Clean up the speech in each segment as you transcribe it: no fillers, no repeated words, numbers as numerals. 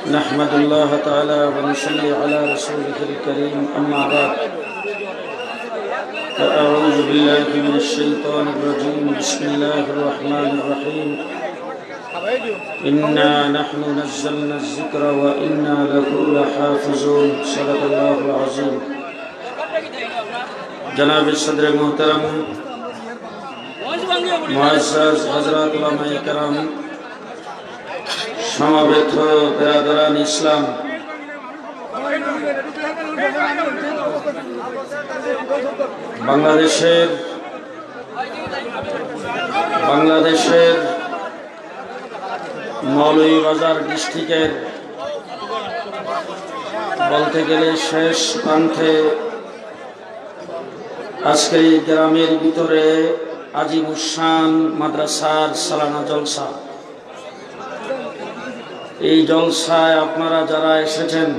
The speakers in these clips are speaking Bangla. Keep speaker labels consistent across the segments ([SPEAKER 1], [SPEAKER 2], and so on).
[SPEAKER 1] نحمد الله تعالى ونصلي على رسوله الكريم أما بعد فأعوذ بالله من الشيطان الرجيم بسم الله الرحمن الرحيم إنا نحن نزلنا الذكر وإنا له لحافظون صدق الله العظيم جناب الصدر محترم मुअज़्ज़ज़ हज़रात उलमाए किराम समवेत बिरादरान इस्लाम বাংলাদেশের মৌলভীবাজার ডিস্ট্রিক্টের বলতে গেলে শেষ প্রান্তে আজকে এই গ্রামের ভিতরে আজিমুশান মাদ্রাসার সালানা জলসা। এই জলসায় আপনারা যারা এসেছেন,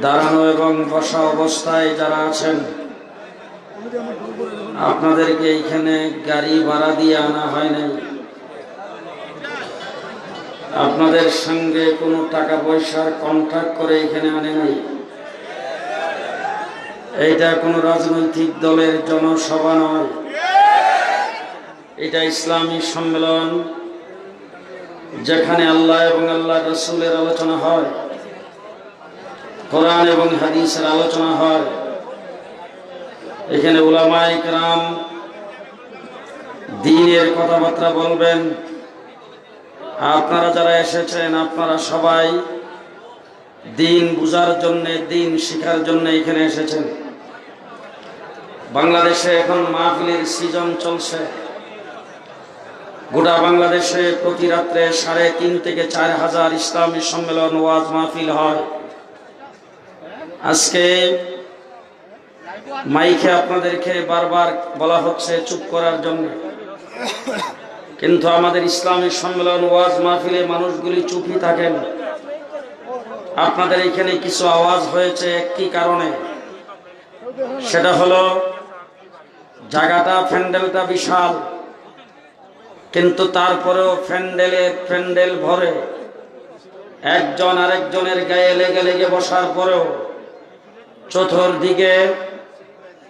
[SPEAKER 1] দাঁড়ানো এবং বসা অবস্থায় যারা আছেন, আপনাদেরকে এইখানে গাড়ি ভাড়া দিয়ে আনা হয় নাই। আপনাদের সঙ্গে কোনো টাকা পয়সার কন্ট্রাক্ট করে এখানে আনে নাই। এইটা কোনো রাজনৈতিক দলের জনসভা নয়, এটা ইসলামী সম্মেলন, যেখানে আল্লাহ এবং আল্লাহ রাসূলের আলোচনা হয়, কোরআন এবং হাদিসের আলোচনা হয়। এখানে উলামায়ে কেরাম দ্বীনের কথাবার্তা বলবেন। আপনারা যারা এসেছেন, আপনারা সবাই দ্বীন বুঝার জন্য, দ্বীন শিখার জন্য এখানে এসেছেন। বাংলাদেশে এখন মাহফিলের সিজন চলছে। গোটা বাংলাদেশে প্রতি রাত্রে ৩.৫ থেকে ৪,০০০ ইসলামী সম্মেলন ওয়াজ মাহফিল হয়। আজকে মাইকে আপনাদেরকে বারবার বলা হচ্ছে চুপ করার জন্য, কিন্তু আমাদের ইসলামী সম্মেলন ওয়াজ মাহফিলে মানুষগুলি চুপই থাকেন। আপনাদের এখানে কিছু আওয়াজ হয়েছে একটি কারণে, সেটা হলো জায়গাটা, প্যান্ডেলটা বিশাল, কিন্তু তারপরেও প্যান্ডেল ভরে একজন আরেকজনের গায়ে লেগে লেগে বসার পরেও চতুর্দিকে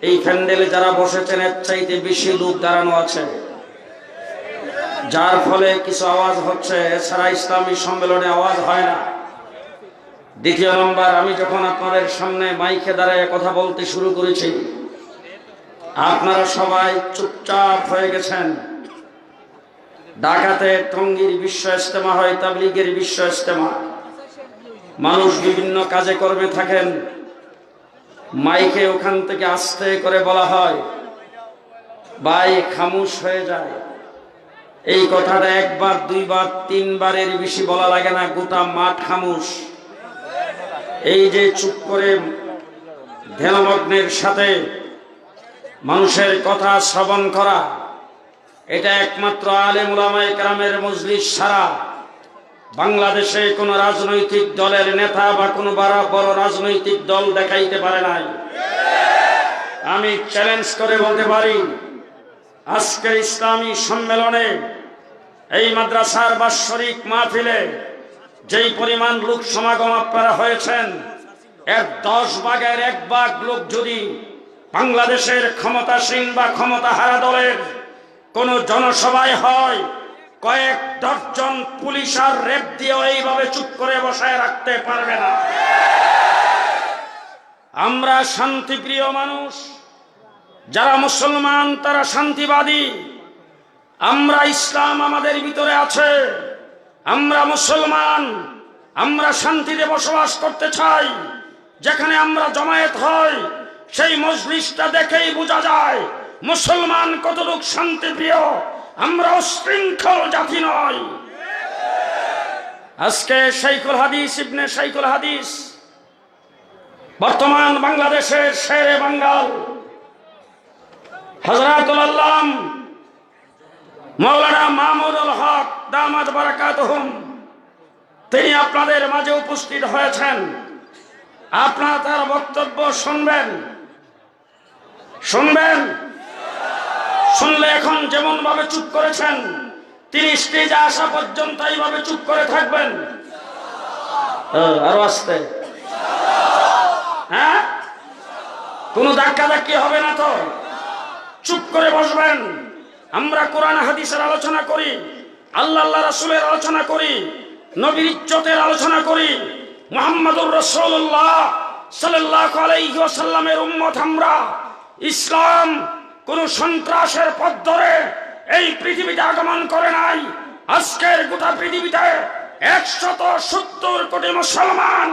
[SPEAKER 1] এই প্যান্ডেলে যারা বসেছেন এর চাইতে বেশি লোক দাঁড়ানো আছে, যার ফলে কিছু আওয়াজ হচ্ছে। এছাড়া ইসলামী সম্মেলনে আওয়াজ হয় না। দ্বিতীয় নম্বর, আমি যখন আপনাদের সামনে মাইকে দাঁড়ায় কথা বলতে শুরু করেছি, আপনারা সবাই চুপচাপ হয়ে গেছেন। ঢাকাতে টঙ্গীর বিশ্ব ইজতেমা হয়, তাবলীগের বিশ্ব ইজতেমা, মানুষ বিভিন্ন কাজে কর্মে থাকেন। মাইকে ওখান থেকে আস্তে করে বলা হয়, ভাই খামোশ হয়ে যায়। এই কথাটা একবার, দুইবার, তিনবারের বেশি বলা লাগে না, গোটা মাঠ খামোশ। এই যে চুপ করে ধ্যানমগ্নের সাথে মানুষের কথা শ্রবণ করা, এটা একমাত্র আলেম উলামায়ে কেরামের মজলিস ছাড়া বাংলাদেশে কোনো রাজনৈতিক দলের নেতা বা কোনো বড় রাজনৈতিক দল দেখাইতে পারে নাই। আমি চ্যালেঞ্জ করে বলতে পারি, আজকের ইসলামী সম্মেলনে এই মাদ্রাসার বাৎসরিক মাহফিলে যেই পরিমাণ লোক সমাগম আপনারা হয়েছেন, এর ১০ ভাগের ১ ভাগ লোক যদি বাংলাদেশের ক্ষমতাসীন বা ক্ষমতাহারা দলের কোন জনসভায় হয়, কয়েক ডজন পুলিশ আর রেপ দিয়েও এইভাবে চুপ করে বসায় রাখতে পারবে না। আমরা শান্তিপ্রিয় মানুষ, যারা মুসলমান তারা শান্তিবাদী। আমরা ইসলাম আমাদের ভিতরে আছে, আমরা মুসলমান, আমরা শান্তিতে বসবাস করতে চাই। যেখানে আমরা জমায়েত হয়, সেই মজলিসটা দেখেই বোঝা যায় মুসলমান কতটুক শান্তিপ্রিয়। আমরা উশৃঙ্খল জাতি নয়। আজকে শাইখুল হাদিস ইবনে শাইখুল হাদিস, বর্তমান বাংলাদেশের শেরে বাঙ্গাল হযরতুল আল্লাম মাওলানা মামুনুল হক দামাত বারাকাতুহুম, তিনি আপনাদের মাঝে উপস্থিত হয়েছেন। আপনারা তার বক্তব্য শুনবেন। শুনলে এখন যেমন ভাবে চুপ করেছেন, তিনি স্টেজে আসা পর্যন্ত এইভাবে চুপ করে থাকবেন? আরো আসতে, হ্যাঁ, কোনো ধাক্কাধাক্কি হবে না তো? চুপ করে বসবেন। আমরা কোরআন হাদিসের আলোচনা করি, আল্লাহ রাসূলের আলোচনা করি, নবীর ইজ্জতের আলোচনা করি। মুহাম্মদুর রাসূলুল্লাহ সাল্লাল্লাহু আলাইহি ওয়াসাল্লামের উম্মত আমরা। ইসলাম কোন সন্ত্রাসের পথ ধরে এই পৃথিবীতে আগমন করে নাই। আজকের গোটা পৃথিবীতে 170 কোটি মুসলমান,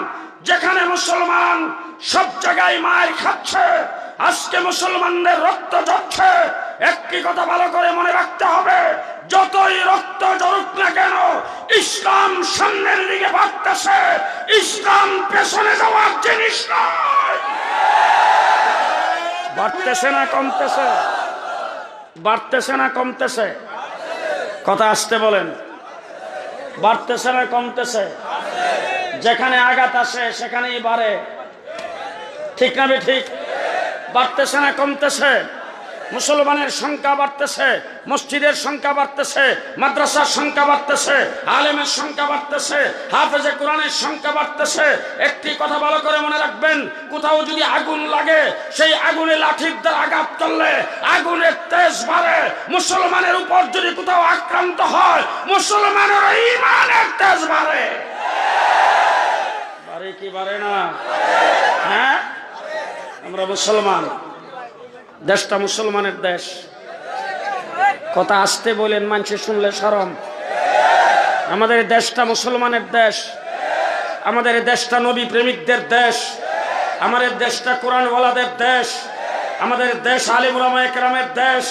[SPEAKER 1] যেখানে মুসলমান সব জায়গায় মার খাচ্ছে, আজকে মুসলমানদের রক্ত ঝরছে। একটি কথা ভালো করে মনে রাখতে হবে, যতই রক্ত ঝরুক না কেন, ইসলাম সামনের দিকে বাড়তেছে, ইসলাম পেছনে যাওয়ার জিনিস নয়। বাড়তেছে না কমতেছে? বাড়তেছে না কমতেছে? কথা আসতে বলেন। বাড়তেছে না কমতেছে? যেখানে আঘাত আসে সেখানেই বাড়ে, ঠিক না ঠিক? বাড়তেছে না কমতেছে? মুসলমানের সংখ্যা বাড়তেছে, মসজিদের সংখ্যা বাড়তেছে, মাদ্রাসার সংখ্যা বাড়তেছে, আলেমের সংখ্যা বাড়তেছে, হাফেজে কোরআনের সংখ্যা বাড়তেছে। একটি কথা ভালো করে মনে রাখবেন, কোথাও যদি আগুন লাগে, সেই আগুনে লাঠির দ্বারা আঘাত করলে আগুনের তেজ বাড়ে। মুসলমানের উপর যদি কোথাও আক্রান্ত হয়, মুসলমানের ঈমানের তেজ বাড়ে। বাড়ে কি বাড়ে না? হ্যাঁ, আমরা মুসলমান, দেশটা মুসলমানের দেশ। কথা আসতে বলেন, মানুষে শুনলে শরম। আমাদের দেশটা মুসলমানের দেশ, আমাদের দেশটা নবী প্রেমিকদের দেশ, আমাদের দেশটা কোরআনওয়ালাদের দেশ, আমাদের দেশ আলিম উলামায়ে কেরামের দেশ।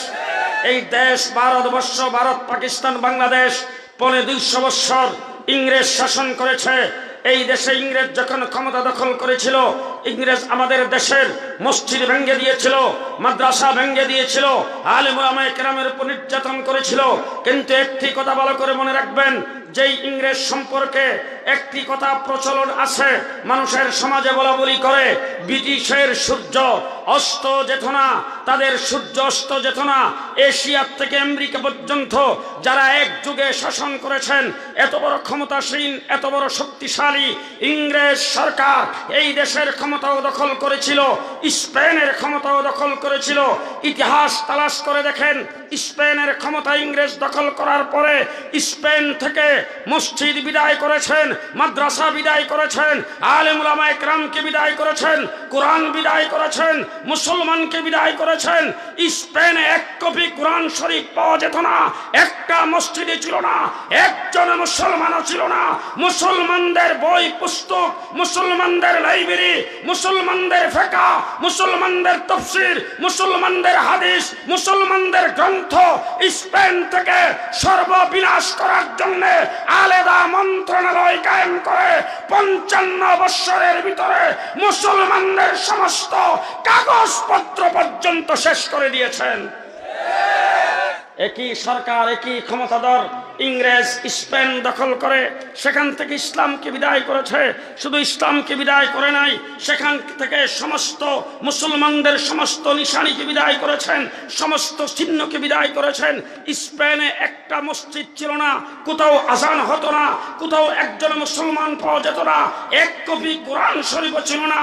[SPEAKER 1] এই দেশ ভারতবর্ষ, ভারত, পাকিস্তান, বাংলাদেশ 250 বৎসর ইংরেজ শাসন করেছে। এই দেশে ইংরেজ যখন ক্ষমতা দখল করেছিল, ইংরেজ আমাদের দেশের মসজিদ ভেঙে দিয়েছিল, মাদ্রাসা ভেঙে দিয়েছিল, আলেম ওলামায়ে কেরামের উপর নির্যাতন করেছিল। কিন্তু একটি কথা ভালো করে মনে রাখবেন, যেই ইংরেজ সম্পর্কে একটি কথা প্রচলন আছে, মানুষের সমাজে বলা বলি করে, ব্রিটিশের সূর্য অস্ত যেত না, তাদের সূর্য অস্ত যেত না। এশিয়া থেকে আমেরিকা পর্যন্ত যারা এক যুগে শাসন করেছেন, এত বড় ক্ষমতাসীন, এত বড় শক্তিশালী ইংরেজ সরকার এই দেশের ক্ষমতাও দখল করেছিল, স্পেনের ক্ষমতাও দখল করেছিল। ইতিহাস তালাশ করে দেখেন, স্পেনের ক্ষমতা ইংরেজ দখল করার পরে স্পেন থেকে মসজিদ বিদায় করেছেন, মাদ্রাসা বিদায় করেছেন, আলেম উলামায়ে কেরামকে বিদায় করেছেন, কোরআন বিদায় করেছেন, মুসলমানকে বিদায় করেছেন। স্পেনে 1 কপি কোরআন শরীফ পাওয়া যেত না, একটা মসজিদে ছিল না, একজন মুসলমানও ছিল না। মুসলমানদের বই পুস্তক, মুসলমানদের লাইব্রেরি, মুসলমানদের ফিকহ, মুসলমানদের তাফসীর, মুসলমানদের হাদিস, মুসলমানদের গ্রন্থ স্পেন থেকে সর্ববিনাশ করার জন্য আলাদা মন্ত্রণালয় কায়েম করে 55 বৎসরের ভিতরে মুসলমানদের সমস্ত কাগজপত্র পর্যন্ত শেষ করে দিয়েছেন। একই সরকার, একই ক্ষমতাধর ইংরেজ স্পেন দখল করে সেখান থেকে ইসলামকে বিদায় করেছে। শুধু ইসলামকে বিদায় করে নাই, সেখান থেকে সমস্ত মুসলমানদের সমস্ত নিশানিকে বিদায় করেছেন, সমস্ত চিহ্নকে বিদায় করেছেন। স্পেনে একটা মসজিদ ছিল না, কোথাও আজান হতো না, কোথাও একজন মুসলমান পাওয়া যেত না, 1 কপি কোরআন শরীফও ছিল না।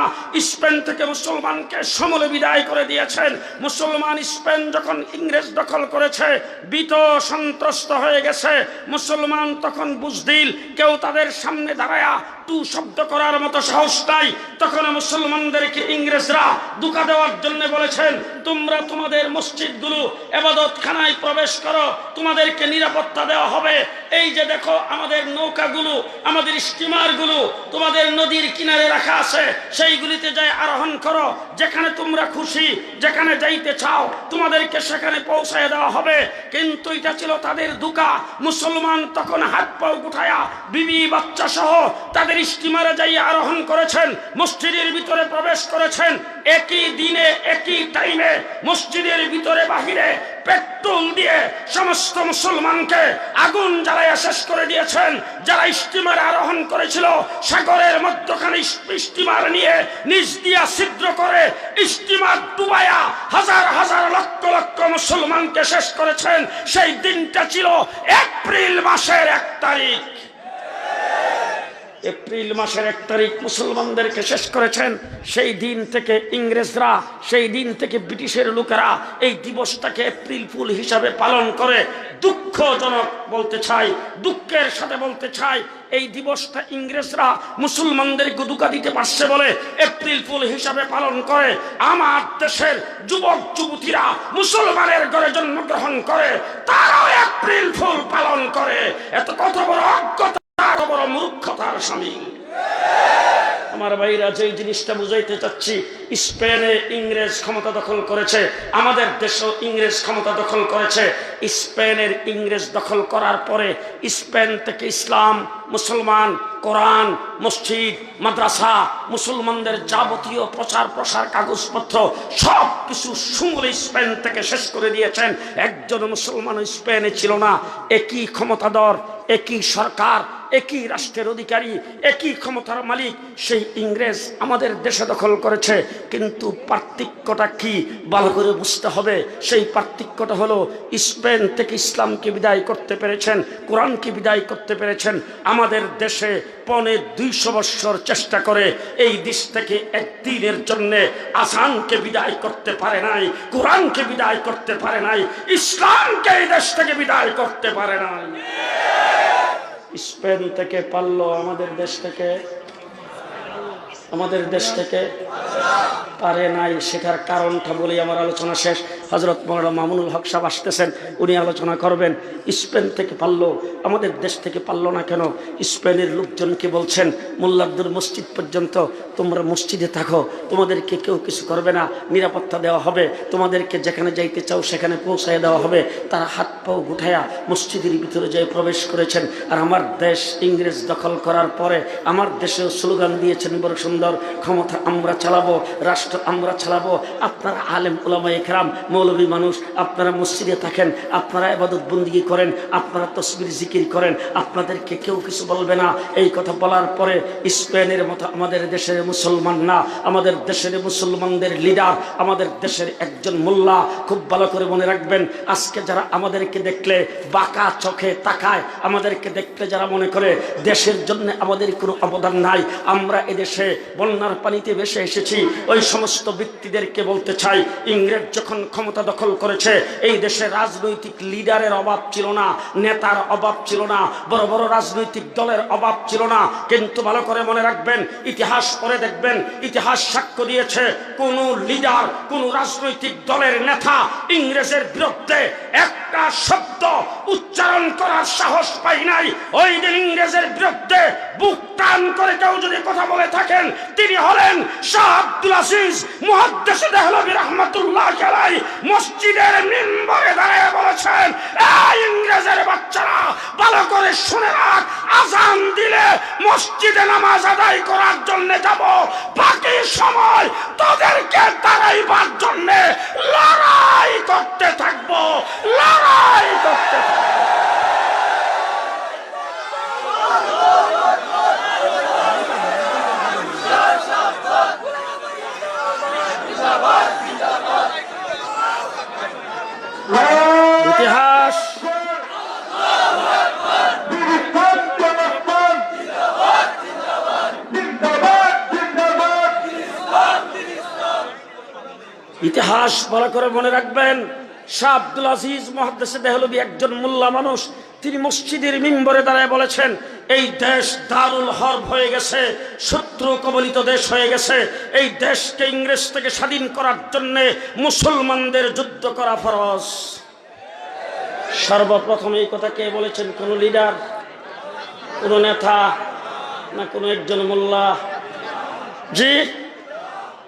[SPEAKER 1] স্পেন থেকে মুসলমানকে সমূলে বিদায় করে দিয়েছেন। মুসলমান স্পেন যখন ইংরেজ দখল করেছে, ভীত সন্ত্রস্ত হয়ে গেছে। মুসলমান তখন বুঝদিল, কেউ তাদের সামনে দাঁড়ায়া টু শব্দ করার মতো সাহস নাই। তখন মুসলমানদেরকে ইংরেজরা ধোঁকা দেওয়ার জন্য বলেছেন, তোমরা তোমাদের মসজিদগুলো, ইবাদতখানায় প্রবেশ করো, তোমাদেরকে নিরাপত্তা দেওয়া হবে। এই যে দেখো আমাদের নৌকাগুলো, আমাদের স্টিমারগুলো তোমাদের নদীর কিনারে রাখা আছে, সেইগুলিতে যাই আরোহণ করো, যেখানে তোমরা খুশি, যেখানে যাইতে চাও তোমাদেরকে সেখানে পৌঁছায় দেওয়া হবে। কিন্তু এটা ছিল তাদের ধোঁকা। মুসলমান তখন হাত পাও গুঠায়া বিবি বাচ্চা সহ তাদের স্টিমারে যাই আরোহণ করেছেন, মসজিদের ভিতরে প্রবেশ করেছেন। একই দিনে, একই টাইমে মসজিদের ভিতরে বাহিরে পেট্রোল দিয়ে সমস্ত মুসলমানকে আগুন জ্বালাইয়া শেষ করে দিয়েছেন। যারা স্টিমারে আরোহণ করেছিল সাগরের মধ্যখানে স্টিমার নিয়ে নিচ দিয়া ছিদ্র করে স্টিমার ডুবাইয়া হাজার হাজার লক্ষ লক্ষ মুসলমানকে শেষ করেছেন। সেই দিনটা ছিল এপ্রিল মাসের 1 তারিখ। এপ্রিল মাসের 1 তারিখ মুসলমানদেরকে শেষ করেছেন। সেই দিন থেকে ইংরেজরা, সেই দিন থেকে ব্রিটিশের লোকেরা এই দিবসটাকে এপ্রিল ফুল হিসাবে পালন করে। দুঃখজনক বলতে চাই, দুঃখের সাথে বলতে চাই, এই দিবসটা ইংরেজরা মুসলমানদেরকে ধোঁকা দিতে পারছে বলে এপ্রিল ফুল হিসাবে পালন করে। আমার দেশের যুবক যুবতীরা মুসলমানের ঘরে জন্মগ্রহণ করে, তারাও এপ্রিল ফুল পালন করে। এত কত বড় অজ্ঞতা, কত বড় মূর্খতার শামিল। আমার ভাইরা, যে জিনিসটা বুঝাইতে চাচ্ছি, স্পেনে ইংরেজ ক্ষমতা দখল করেছে, আমাদের দেশেও ইংরেজ ক্ষমতা দখল করেছে। স্পেনের ইংরেজ দখল করার পরে স্পেন থেকে ইসলাম, মুসলমান, কোরআন, মসজিদ, মাদ্রাসা, মুসলমানদের যাবতীয় প্রচার প্রসার কাগজপত্র সব কিছু সমূলে স্পেন থেকে শেষ করে দিয়েছেন। একজন মুসলমান স্পেনে ছিল না। একই ক্ষমতাধর, একই সরকার, একই রাষ্ট্রের অধিকারী, একই ক্ষমতার মালিক সেই ইংরেজ আমাদের দেশে দখল করেছে। কিন্তু পার্থক্যটা কি ভালো করে বুঝতে হবে। সেই পার্থক্যটা হলো স্পেন থেকে ইসলামকে বিদায় করতে পেরেছেন, কোরআনকে বিদায় করতে পেরেছেন। আমাদের দেশে 250 বছর চেষ্টা করে এই দেশ থেকে একদিনের জন্য আজানকে বিদায় করতে পারে নাই, কোরআনকে বিদায় করতে পারে নাই, ইসলামকে এই দেশ থেকে বিদায় করতে পারে নাই। স্পেন থেকে পারলো, আমাদের দেশ থেকে পারে নাই। সেটার কারণটা বলি, আমার আলোচনা শেষ। হযরত মাওলানা মামুনুল হক সাহেব আসতেছেন, উনি আলোচনা করবেন। স্পেন থেকে পারলো, আমাদের দেশ থেকে পারলো না কেন? স্পেনের লোকজনকে বলছেন, মোল্লারদুর মসজিদ পর্যন্ত তোমরা মসজিদে থাকো, তোমাদেরকে কেউ কিছু করবে না, নিরাপত্তা দেওয়া হবে, তোমাদেরকে যেখানে যাইতে চাও সেখানে পৌঁছায় দেওয়া হবে। তারা হাত পাও গুঠায়া মসজিদের ভিতরে যেয়ে প্রবেশ করেছেন। আর আমার দেশ ইংরেজ দখল করার পরে আমার দেশেও স্লোগান দিয়েছেন বড় সুন্দর, ক্ষমতা আমরা চালাবো, রাষ্ট্র আমরা চালাবো। আপনারা আলেম উলামা ইকরাম, মৌলবী মানুষ, আপনারা মসজিদে থাকেন, আপনারা ইবাদত বন্দেগী করেন, আপনারা তাসবিহ জিকির করেন, আপনাদেরকে কেউ কিছু বলবে না। এই কথা বলার পরে স্পেনের মতো আমাদের দেশের মুসলমান না, আমাদের দেশের মুসলমানদের লিডার, আমাদের দেশের একজন মোল্লা, খুব ভালো করে মনে রাখবেন, আজকে যারা আমাদেরকে দেখলে বাঁকা চোখে তাকায়, আমাদেরকে দেখলে যারা মনে করে দেশের জন্য আমাদের কোনো অবদান নাই, আমরা এদেশে বন্যার পানিতে ভেসে এসেছি, ওই সমস্ত ব্যক্তিদেরকে বলতে চাই, ইংরেজ যখন ক্ষমতা দখল করেছে এই দেশে রাজনৈতিক লিডারের অভাব ছিল না, নেতার অভাব ছিল না, বড় বড় রাজনৈতিক দলের অভাব ছিল না। কিন্তু ভালো করে মনে রাখবেন, ইতিহাস পড়ে দেখবেন, ইতিহাস সাক্ষ্য দিয়েছে কোন লিডার, কোন রাজনৈতিক দলের নেতা ইংরেজের বিরুদ্ধে একটা শব্দ উচ্চারণ করার সাহস পাই নাই। ওই দিন ইংরেজের বিরুদ্ধে বুক টান করে কেউ যদি কথা বলে থাকেন, তিনি হলেন শাহ আব্দুল আজিজ মুহাদ্দিস দেহলভী রাহমাতুল্লাহ আলাইহি। মসজিদের মিম্বরে দাঁড়িয়ে বলেছেন, এই ইংরেজের বাচ্চারা ভালো করে শুনে রাখ, আজান দিলে মসজিদে নামাজ আদায় করার জন্য যাব, বাকি সময় তোদেরকে দাঁড়াইবার জন্য লড়াই করতে থাকবো, লড়াই করতে থাকবো। ইতিহাস ইতিহাস ভালো করে মনে রাখবেন, শাহ আব্দুল আজিজ মুহাদ্দিস দেহলভী একজন মোল্লা মানুষ। তিনি মসজিদের মিম্বরে দাঁড়ায় বলেছেন, এই দেশ দারুল হরব হয়ে গেছে, শত্রু কবলিত দেশ হয়ে গেছে, এই দেশকে ইংরেজ থেকে স্বাধীন করার জন্য মুসলমানদের যুদ্ধ করা ফরজ। সর্বপ্রথম এই কথা কে বলেছেন? কোন লিডার, কোন নেতা, না কোন একজন মোল্লা? জি,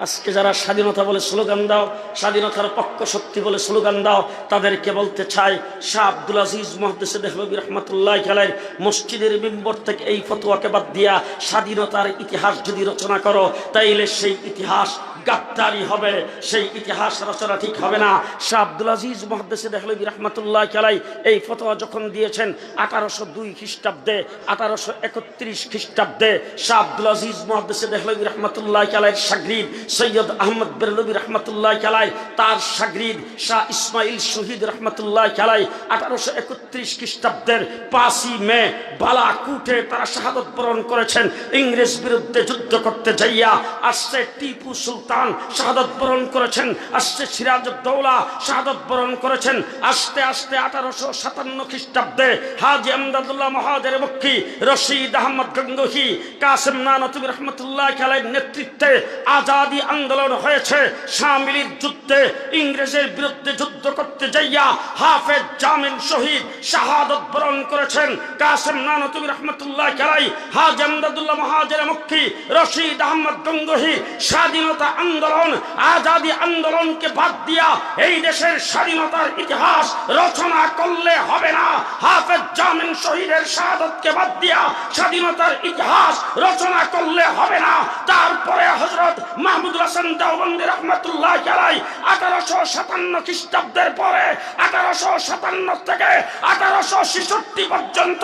[SPEAKER 1] আজকে যারা স্বাধীনতা বলে স্লোগান দাও, স্বাধীনতার পক্ষ শক্তি বলে স্লোগান দাও, তাদেরকে বলতে চাই, শাহ আব্দুল আজিজ মুহাদ্দিস দেহলভী রহমাতুল্লাহি আলাইহি মসজিদের মিম্বর থেকে এই ফতোয়াকে বাদ দিয়া স্বাধীনতার ইতিহাস যদি রচনা করো, তাইলে সেই ইতিহাস গাদ্দারি হবে, সেই ইতিহাস রচনা ঠিক হবে না। শাহ আব্দুল আজিজ মুহাদ্দিস দেহলভী রহমাতুল্লাহি আলাইহি এই ফতোয়া যখন দিয়েছেন 1802 খ্রিস্টাব্দে, 1831 খ্রিস্টাব্দে শাহ আব্দুল আজিজ মুহাদ্দিস দেহলভী রহমাতুল্লাহি আলাইহির শাগরিদ সৈয়দ আহমদ বেরলভী রহমাতুল্লাহি আলাইহি, তার শাগরিদ শাহ ইসমাইল শহীদ রহমাতুল্লাহি আলাইহি 1831 খ্রিস্টাব্দের 5ই মে বালাকুটে তারা শাহাদত বরণ করেছেন। ইংরেজ বিরুদ্ধে যুদ্ধ করতে যাইয়া আসছে টিপু সুলতান শাহাদত বরণ করেছেন, আসছে সিরাজউদ্দৌলা শাহাদত বরণ করেছেন। আস্তে আস্তে 1857 খ্রিস্টাব্দে হাজী আমদাদুল্লাহ মহাজের মক্কি, রশিদ আহমদ গঙ্গোহী, কাসেম নানতুবি রহমতুল্লাহি আলাইহির নেতৃত্বে আজাদি আন্দোলন হয়েছে। শামিলির যুদ্ধে ইংরেজের বিরুদ্ধে যুদ্ধ করতে যাইয়া হাফেজ জামিল শহীদ শাহাদত বরণ করেছেন। কাসেম নানতুবি রহমতুল্লাহি আলাইহি, হাজী আমদাদুল্লাহ মহাজের মক্কি, রশিদ আহমদ গঙ্গোহী স্বাধীনতা আন্দোলন, আজাদি আন্দোলনকে বাদ দিয়া এই দেশের স্বাধীনতার ইতিহাস রচনা করলে হবে না। হাফেজ জামিল শহীদের শাহাদতকে বাদ দিয়া স্বাধীনতার ইতিহাস রচনা করলে হবে না। তারপরে হযরত মাহমুদুল হাসান দেওবন্দি রহমাতুল্লাহি আলাইহি 1857 খ্রিস্টাব্দের পরে 1857 থেকে 1866 পর্যন্ত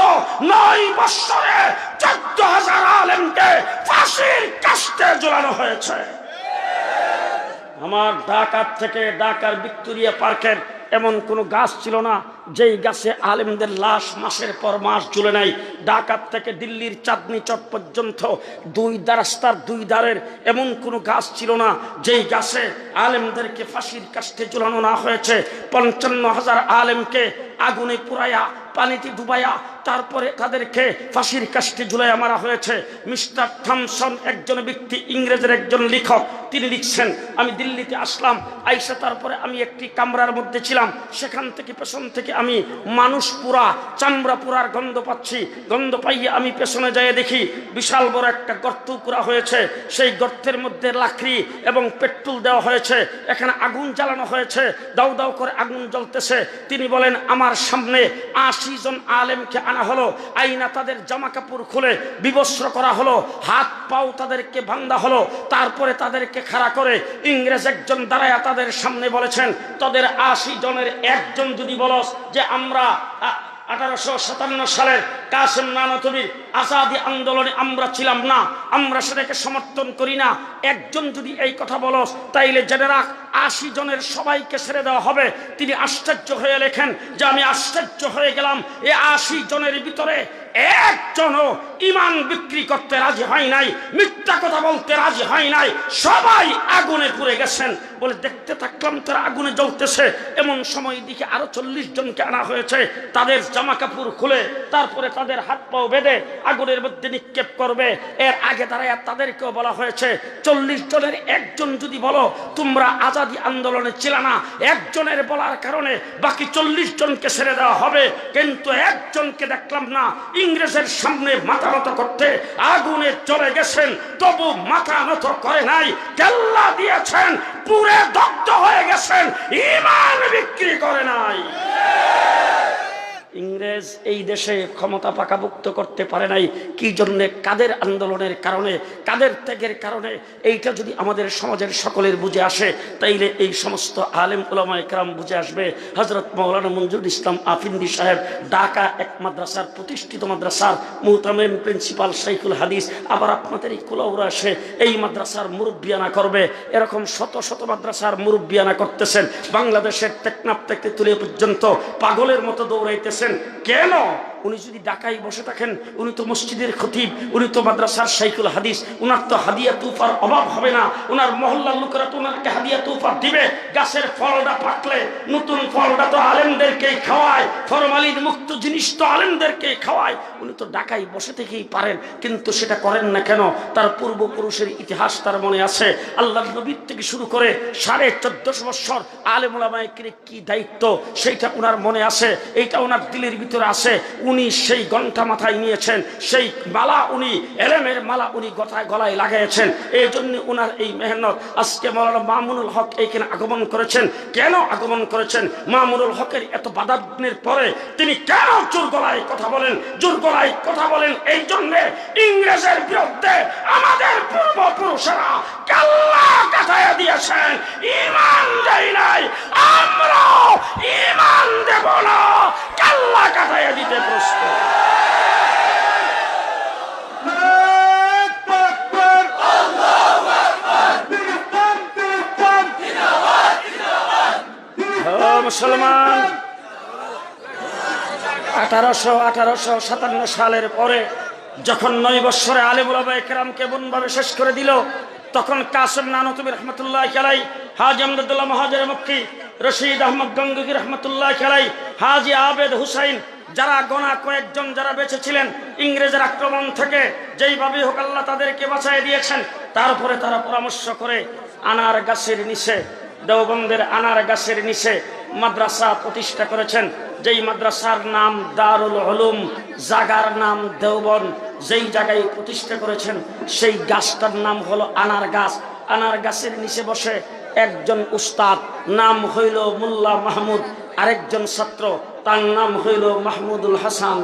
[SPEAKER 1] 9 বছরে 14,000 আলেমকে ফাঁসির কাস্টে ঝুলানো হয়েছে। আমার ঢাকার থেকে ঢাকার ভিক্টোরিয়া পার্কের এমন কোনো গাছ ছিল না যেই গাছে আলেমদের লাশ মাসের পর মাস ঝুলে নাই। ঢাকার থেকে দিল্লির চাঁদনি চক পর্যন্ত রাস্তার দুই ধারের এমন কোনো গাছ ছিল না যেই গাছে আলেমদেরকে ফাঁসির কাস্টে ঝুলানো না হয়েছে। 55,000 আলেমকে আগুনে পুরাইয়া পানিতে ডুবাইয়া তারপরে তাদেরকে ফাঁসির কাস্টে ঝুলাইয়া মারা হয়েছে। মিস্টার থমসন একজন ব্যক্তি, ইংরেজের একজন লেখক, তিনি লিখছেন, আমি দিল্লিতে আসলাম, আইসা তারপরে আমি একটি কামরার মধ্যে ছিলাম, সেখান থেকে পেছন থেকে আমি মানুষ পুরা চামড়া পুরার গন্ধ পাচ্ছি। গন্ধ পাইয়ে আমি পেছনে যাই দেখি বিশাল বড় একটা গর্ত করা হয়েছে। সেই গর্তের মধ্যে লাকড়ি এবং পেট্রোল দেওয়া হয়েছে, এখানে আগুন জ্বালানো হয়েছে, দাউ দাউ করে আগুন জ্বলতেছে। তিনি বলেন, আমার সামনে 80 জন আলেমকে আনা হলো, আইনা তাদের জামা কাপড় খুলে বিবস্ত্র করা হলো, হাত পাও তাদেরকে বাঁধা হলো। তারপরে তাদেরকে খাড়া করে ইংরেজ একজন দাঁড়ায়া তাদের সামনে বলেছেন, তাদের 80 জনের একজন যদি বলস যে আমরা 1857 সালের কাসেম নানতুবির আজাদি আন্দোলনে আমরা ছিলাম না, আমরা সেটাকে সমর্থন করি না, একজন যদি এই কথা বলস, তাইলে জেনে রাখ 80 জনের সবাইকে ছেড়ে দেওয়া হবে। তিনি আশ্চর্য হয়ে লেখেন যে আমি আশ্চর্য হয়ে গেলাম, এই 80 জনের ভিতরে একজনও ইমান বিক্রি করতে রাজি হয় নাই, মিথ্যা কথা বলতে রাজি হয় নাই, সবাই আগুনে পুড়ে গেছেন। বলে দেখতে থাকলাম তারা আগুনে জ্বলতেছে, এমন সময় দিকে আরো 40 জনকে আনা হয়েছে, তাদের জামা কাপড় খুলে তারপরে তাদের হাত পাও বেঁধে আগুনের মধ্যে নিক্ষেপ করবে। এর আগে দাঁড়ায় তাদেরকেও বলা হয়েছে 40 জনের একজন যদি বলো তোমরা আজাদি আন্দোলনে ছিল না, একজনের বলার কারণে বাকি 40 জনকে ছেড়ে দেওয়া হবে। কিন্তু একজনকে দেখলাম না, ইংরেজের সামনে মাথা নত করতে আগুনে চলে গেছেন, তবু মাথা নত করে নাই, কেল্লা দিয়েছেন, পুরে দগ্ধ হয়ে গেছেন, ঈমান বিক্রি করে নাই। ইংরেজ এই দেশে ক্ষমতা পাকাভুক্ত করতে পারে নাই কি জন্য? কাদের আন্দোলনের কারণে, কাদের ত্যাগের কারণে। এইটা যদি আমাদের সমাজের সকলের বুঝে আসে, তাইলে এই সমস্ত আলেম উলামায়ে কেরাম বুঝে আসবে। হযরত মাওলানা মঞ্জুরুল ইসলাম আফিন্দি সাহেব ঢাকা এক মাদ্রাসার, প্রতিষ্ঠিত মাদ্রাসার মুহতামিম প্রিন্সিপাল শাইখুল হাদিস, আবার আপনাদের এই কুলাউড়া এসে এই মাদ্রাসার মুরব্বিয়ানা করবে। এরকম শত শত মাদ্রাসার মুরব্বিয়ানা করতেছেন, বাংলাদেশের টেকনাফ থেকে তুলে পর্যন্ত পাগলের মতো দৌড়াইতেছেন। কেন? উনি যদি ঢাকায় বসে থাকেন, উনি তো মসজিদের খতিব, উনি তো মাদ্রাসার শাইখুল হাদিস, উনার তো হাদিয়া তুফার অভাব হবে না। উনার মহল্লার লোকেরা তো উনারকে হাদিয়া তুফার দিবে। গাছের ফলটা পাকলে নতুন ফলটা তো আলেমদেরকেই খাওয়ায়, ফরমালিন মুক্ত জিনিস তো আলেমদেরকেই খাওয়ায়। উনি তো ঢাকায় বসে থেকেই পারেন, কিন্তু সেটা করেন না কেন? তার পূর্বপুরুষের ইতিহাস তার মনে আছে। আল্লাহর নবীর থেকে শুরু করে 1450 বছর আলেম উলামায়ে কি দায়িত্ব, সেইটা উনার মনে আছে, এইটা ওনার দিলের ভিতরে আছে। উনি সেই ঘণ্টা মাথায় নিয়েছেন, সেই মালা উনি এলেমের মালা উনি গলায় লাগাইয়েছেন। এই জন্য উনার এই মেহনত। আজকে মাওলানা মামুনুল হক এইখানে আগমন করেছেন। কেন আগমন করেছেন? মামুনুল হকের এত বাধাগ্নের পরে তিনি কেন জোর গলায় কথা বলেন? জোর গলায় কথা বলেন এই জন্যে, ইংরেজের বিরুদ্ধে আমাদের পূর্বপুরুষেরা কাল্লা কাটাইয়া দিয়েছেন, ঈমান দেয় নাই, আমরা ঈমান দেব না, কাল্লা কাটাইয়া দিতে প্রস্তুত। মুসলমান 1857 সালের পরে যখন 9 বৎসরে আলেমুল ওলামা কেরামকে বনভাবে শেষ করে দিল, তখন কাসেম নানতুবি রহমতুল্লাহ আলাইহি, হাজী আমদুল্লাহ মহাজের মক্কি, রশিদ আহমদ গঙ্গোহী রহমতুল্লাহ আলাইহি, হাজী আবেদ হুসাইন, যারা গোনা কয়েকজন যারা বেঁচে ছিলেন ইংরেজের আক্রমণ থেকে, যেইভাবে হোক আল্লাহ তাদেরকে বাঁচাই দিয়েছেন। তারপরে তারা পরামর্শ করে আনার গাছের নিচে, দেওবন্দের আনার গাছের নিচে মাদ্রাসা প্রতিষ্ঠা করেছেন, যেই মাদ্রাসার নাম দারুল উলুম, জাগার নাম দেওবন্দ। যেই জায়গায় প্রতিষ্ঠা করেছেন সেই গাছটার নাম হলো আনার গাছ। আনার গাছের নিচে বসে একজন উস্তাদ, নাম হইল মোল্লা মাহমুদ, আরেকজন ছাত্র, তার নাম হইল মাহমুদুল হাসান।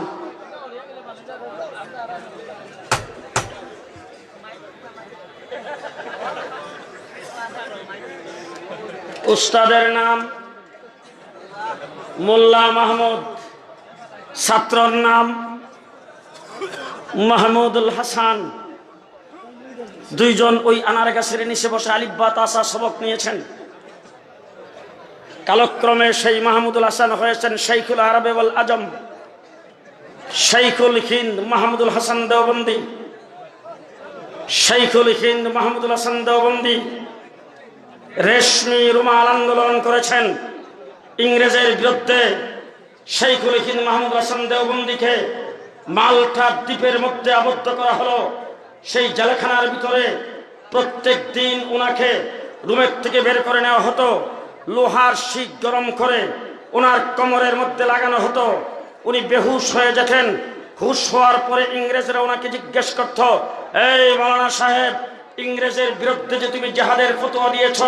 [SPEAKER 1] উস্তাদের নাম মোল্লা মাহমুদ, ছাত্রর নাম মাহমুদুল হাসান। দুইজন ওই আনার গাছের নিচে বসে আলিফ বা তাসা সবক নিয়েছেন। কালক্রমে সেই মাহমুদুল হাসান হয়েছেন শাইখুল আরব ওয়াল আজম, শাইখুল হিন্দ মাহমুদুল হাসান দেওবন্দি। শাইখুল হিন্দ মাহমুদুল হাসান দেওবন্দি রেশমি রুমাল আন্দোলন করেছেন ইংরেজের বিরুদ্ধে। শাইখুল হিন্দ মাহমুদুল হাসান দেওবন্দিকে মাল্টা দ্বীপের মধ্যে আবদ্ধ করা হলো। সেই জেলখানার ভিতরে প্রত্যেক দিন ওনাকে রুমের থেকে বের করে নেওয়া হতো, লোহার শিক গরম করে ওনার কোমরের মধ্যে লাগানো হতো। উনি বেহুশ হয়ে যেতেন। হুশ হওয়ার পরে ইংরেজরা ওনাকে জিজ্ঞেস করত, এই মাওলানা সাহেব, ইংরেজের বিরুদ্ধে যে তুমি জিহাদের ফতোয়া দিয়েছ,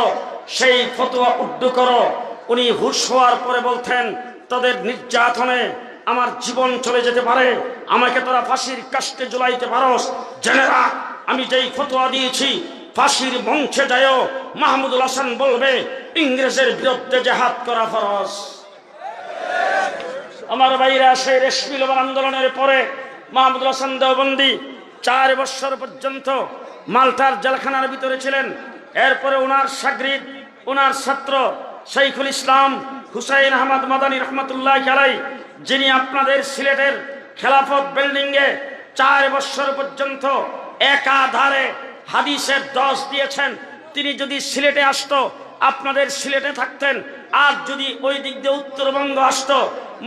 [SPEAKER 1] সেই ফতোয়া উর্দু করো। উনি হুশ হওয়ার পরে বলতেন, তাদের নির্যাতনে আমার জীবন চলে যেতে পারে, আমাকে তোরা ফাঁসির কাস্টে ঝুলাইতে পারস, জেনে রাখ আমি যেই ফতোয়া দিয়েছি ফাঁসির মঞ্চে যায় মাহমুদুল হাসান বলবে ইংরেজের বিরুদ্ধে জিহাদ করা ফরজ। আমার ভাইরা, সেই রেশমি লোহার আন্দোলনের পরে মাহমুদুল হাসান দেওবন্দি 4 বছর পর্যন্ত মাল্টার জেলখানার ভিতরে ছিলেন। এরপরে ওনার শাগরিদ, ওনার ছাত্র শাইখুল ইসলাম হুসাইন আহমদ মাদানী রহমতুল্লাহ আলাইহি, যিনি আপনাদের সিলেটের খেলাফত বিল্ডিংয়ে 4 বছর পর্যন্ত একাধারে হাদিসের 10 দিয়েছেন। তিনি যদি সিলেটে আসতো, আপনাদের সিলেটে থাকতেন। আর যদি ওই দিক দিয়ে উত্তরবঙ্গ আসতো,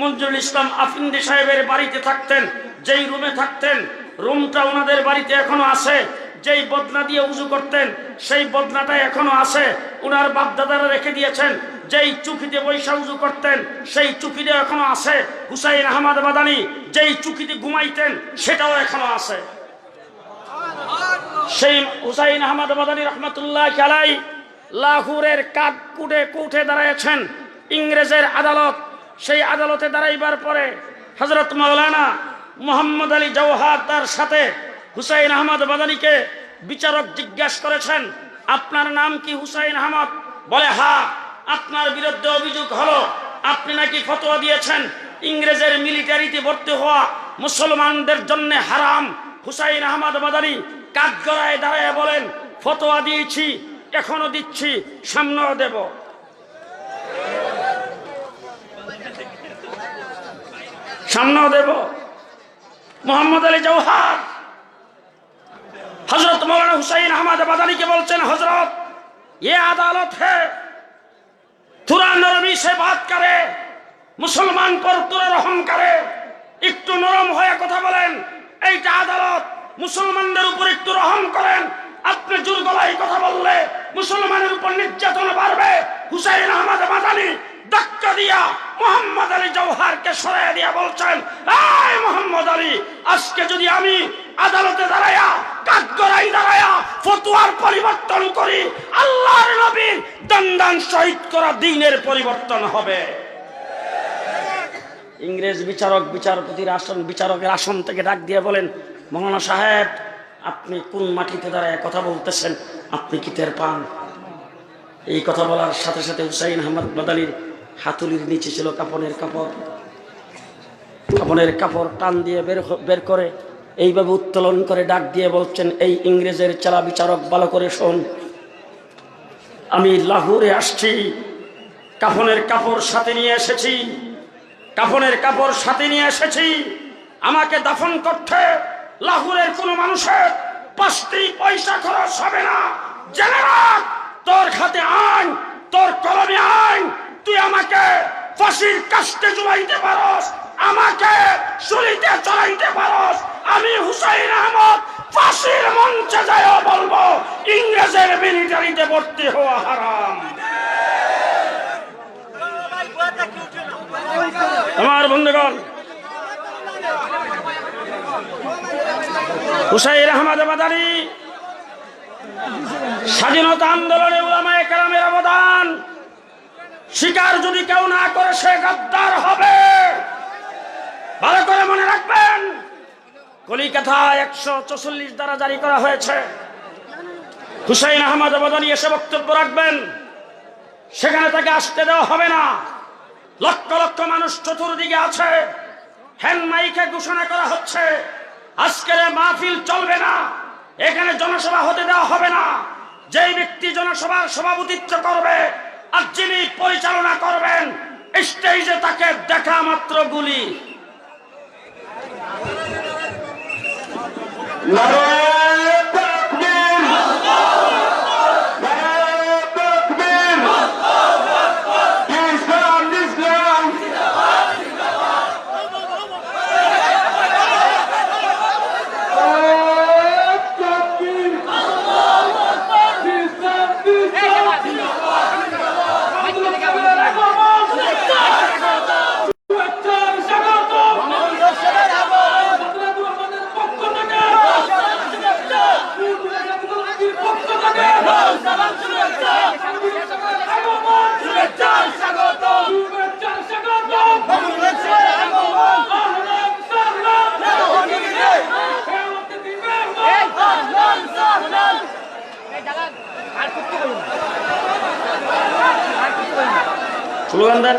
[SPEAKER 1] মঞ্জুরুল ইসলাম আফিন্দি সাহেবের বাড়িতে থাকতেন। যেই রুমে থাকতেন, রুমটা ওনাদের বাড়িতে এখনো আছে। যেই বদনা দিয়ে উজু করতেন, সেই বদনাটা এখনো আছে, উনার বাপদাদারা রেখে দিয়েছেন। যেই চুকিতে বৈশা উজু করতেন, সেই চুকিটা এখনো আছে। হুসাইন আহমদ মাদানী যেই চুকিতে ঘুমাইতেন, সেটাও এখনো আছে। সেই হুসাইন আহমদ মাদানী রহমতুল্লাহ আলাইহি লাহোরের কোর্টে দাঁড়াইছেন ইংরেজের আদালত। সেই আদালতে দাঁড়াইবার পরে হযরত মাওলানা মোহাম্মদ আলী জওহার তার সাথে হুসাইন আহমদ মাদানীকে বিচারক জিজ্ঞাসা করেছেন, আপনার নাম কি হুসাইন আহমদ? বলে, হ্যাঁ। আপনার বিরুদ্ধে অভিযোগ হলো আপনি নাকি ফতোয়া দিয়েছেন ইংরেজের মিলিটারিতে ভর্তি হওয়া মুসলমানদের জন্য হারাম। হুসাইন আহমদ মাদানী কাঠগড়ায় দাঁড়ায় বলেন, ফতোয়া দিয়েছি, এখনো দিচ্ছি, সামনেও দেব। সামনেও দেব। মোহাম্মদ আলী জওহার हजरत मौलाना हुसैन अहमद मदनी के बोलते हैं, हजरत ये अदालत है, थोड़ा नरमी से बात करे, मुसलमान पर थोड़ा रहम करे, একটু নরম হয়ে কথা বলেন। এইটা আদালত, মুসলমানদের উপর একটু রহম করেন। আপনি জোর গলায় কথা বললে মুসলমানের উপর নির্যাতন বাড়বে। হুসাইন আহমদ মাদানী ধাক্কা দিয়া মোহাম্মদ আলী জওহারকে সরাইয়া দিয়া বলছেন, এই মোহাম্মদ আলী, আজকে যদি আমি আদালতে দাঁড়ায়া কাঠগড়াই দাঁড়ায়া ফতোয়ার পরিবর্তন করি, আল্লাহর নবীর দণ্ডান শহীদ করা দ্বীনের পরিবর্তন হবে। ইংরেজ বিচারপতির বিচারকের আসন থেকে ডাক দিয়ে বলেন, মৌলানা সাহেব, আপনি কোন মাটিতে দাঁড়ায় কথা বলতেছেন, আপনি কি টের পান? এই কথা বলার সাথে সাথে হুসাইন আহমদ মাদানির হাতুলির নিচে ছিল কাপনের কাপড় টান দিয়ে বের করে এইভাবে উত্তোলন করে ডাক দিয়ে বলছেন, এই ইংরেজের চালা বিচারক, ভালো করে শোন, আমি লাহোরে আসছি, কাফনের কাপড় সাথে নিয়ে এসেছি, আমাকে দাফন করতে লাহোরের কোনো মানুষের 5টি পয়সা খরচ হবে না। জেনে রাখ, তোর হাতে আইন, তোর কলমে আইন, তুই আমাকে ফাঁসির কাস্টে ঝুলাইতে পারস, আমাকে শরীরে চড়াইতে পারস। আমি হুসাইন আহমদ ফাঁসির মঞ্চে যায় বলবো, ইংরেজের মিলিটারিতে ভর্তি হওয়া হারাম। আমার বন্ধুগণ, হুসাইন আহমদ মাদানী স্বাধীনতা আন্দোলনে উলামায়ে কেরামের অবদান স্বীকার যদি কেউ না করে, সে গাদ্দার হবে। ভালো করে মনে রাখবেন, কলিকাতায় 144 ধারা জারি করা হয়েছে। হুসাইন আহমদ মাদানী এসে বক্তব্য রাখবেন, সেখানে তাকে আসতে দেওয়া হবে না। লক্ষ লক্ষ মানুষ চতুর্দিকে আছে, হ্যান্ড মাইকে ঘোষণা করা হচ্ছে, আজকের মাহফিল চলবে না, এখানে জনসভা হতে দেওয়া হবে না। যেই ব্যক্তি জনসভার সভাপতিত্ব করবে আর যিনি পরিচালনা করবেন, স্টেজে তাকে দেখা মাত্র গুলি। স্লোগান দেন।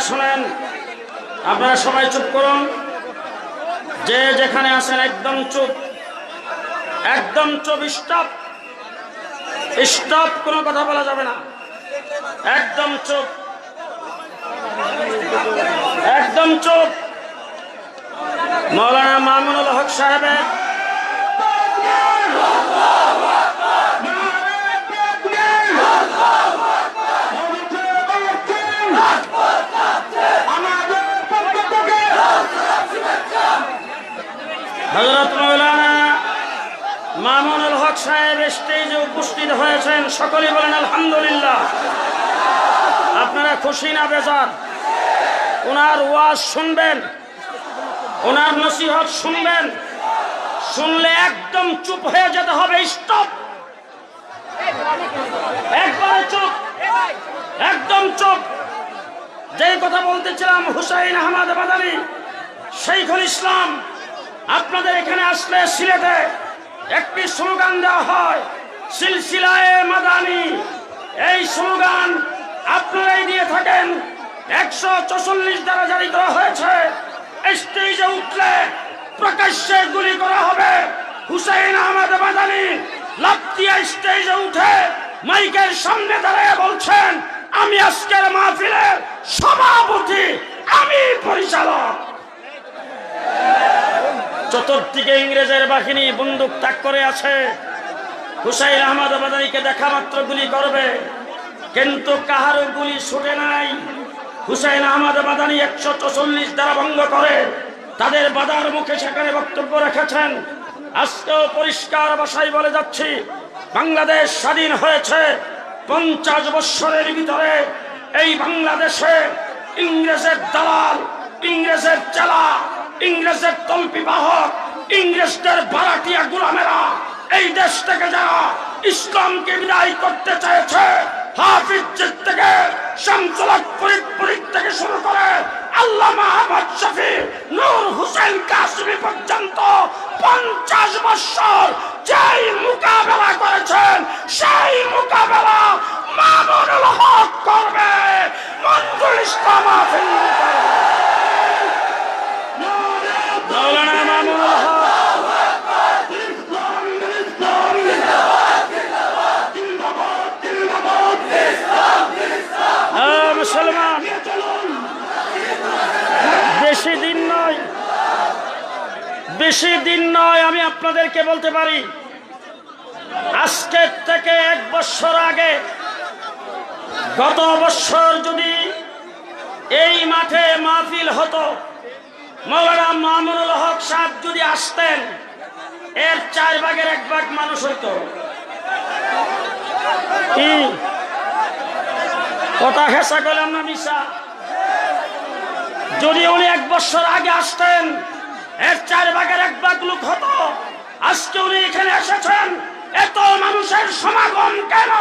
[SPEAKER 1] শোনেন, আপনারা সবাই চুপ করুন, যে যেখানে আছেন একদম চুপ, স্টপ, কোনো কথা বলা যাবে না, একদম চুপ। মৌলানা মামুনুল হক সাহেবের হযরত মাওলানা মামুনুল হক সাহেব স্টেজে উপস্থিত হয়েছেন, সকলেই বলেন আলহামদুলিল্লাহ। আপনারা খুশি না বেজার? ওনার ওয়াজ শুনবেন, ওনার নসিহত শুনবেন, শুনলে একদম চুপ হয়ে যেতে হবে। স্টপ, একবারে চুপ, একদম চুপ। যেই কথা বলতেছিলাম, হুসাইন আহমদ মাদানী শাইখুল ইসলাম, আপনাদের এখানে আসলে সিলেটে একটি স্লোগান দেওয়া হয়, সিলসিলায়ে মাদানী, এই স্লোগান আপনারাই দিয়ে থাকেন। 144 দ্বারা জারি করা হয়েছে। স্টেজে উঠলে প্রকাশ্যে গুলি করা হবে। হুসাইন আহমেদ মাদানী লাফ দিয়ে স্টেজে উঠে মাইকের সামনে দাঁড়িয়ে বলছেন, আমি আজকের মাহফিলের সভাপতি, আমি পরিচালক। চতুর্দিকে ইংরেজের বাহিনী বন্দুক তাক করে আছে। হুসাইন আহমদ মাদানীকে দেখা মাত্র গুলি করবে, কিন্তু কাহারও গুলি ছুটে নাই। হুসাইন আহমদ মাদানী 144 দ্বারা ভঙ্গ করে তাদের বাধার মুখে সেখানে বক্তব্য রেখেছেন। আজকেও পরিষ্কার ভাষায় বলে যাচ্ছি, বাংলাদেশ স্বাধীন হয়েছে 50 বৎসরের ভিতরে। এই বাংলাদেশে ইংরেজের দালাল, ইংরেজের চেলা, ইংরেজের তল্পি বাহক, ইংরেজদের ভাড়াটিয়া গোলামেরা এই দেশ থেকে যারা ইসলামকে বিদায় করতে চেয়েছে, হাফিজ থেকে শামসুল হক ফরিদ থেকে শুরু করে আল্লামা আহমদ শফি, নূর হোসেন কাসিমি পর্যন্ত 50 বৎসর যেই মোকাবেলা করেছেন, সেই মোকাবেলা মামুনুল হক করবে, মঞ্জুর ইসলাম আফিল করবে। মাওলানা মামুনুল হক মুসলমান, বেশি দিন নয় আমি আপনাদেরকে বলতে পারি, আজকের থেকে 1 বছর আগে, গত বছর যদি এই মাঠে মাহফিল হতো, মাওলানা মামুনুল হক সাহেব যদি আসতেন, এর 4 ভাগের 1 ভাগ মানুষ হইতো। কি কথা হেসা করলাম না মিশা? যদি উনি 1 বছর আগে আসতেন, এর 4 ভাগের 1 ভাগ লোক হতো। আজকে উনি এখানে এসেছেন, এত মানুষের সমাগম কেন?